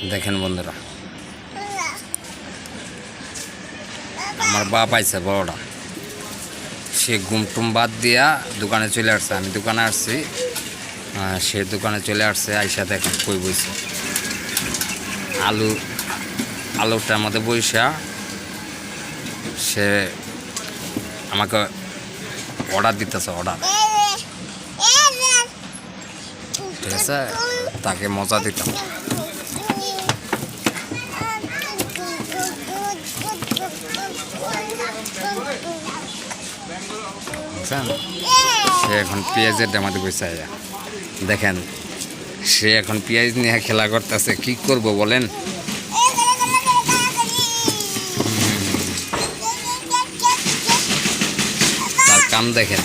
দেখেন বন্ধুরা, আমার বাপ আইছে বড়টা, সে ঘুমটুম বাদ দিয়া দোকানে চলে আসছে। আমি দোকানে আসছি, সে দোকানে চলে আসছে। আইসা দেখেন কই বইছে, আলুটার মধ্যে বইসা সে আমাকে অর্ডার দিতেছে। অর্ডার, ঠিক আছে, তাকে মজা দিতাম। বুঝছেন, সে এখন পেঁয়াজের দামাতে বসে। দেখেন, সে এখন পেঁয়াজ নিয়ে খেলা করতেছে। কি করব বলেন? তার কাম দেখেন।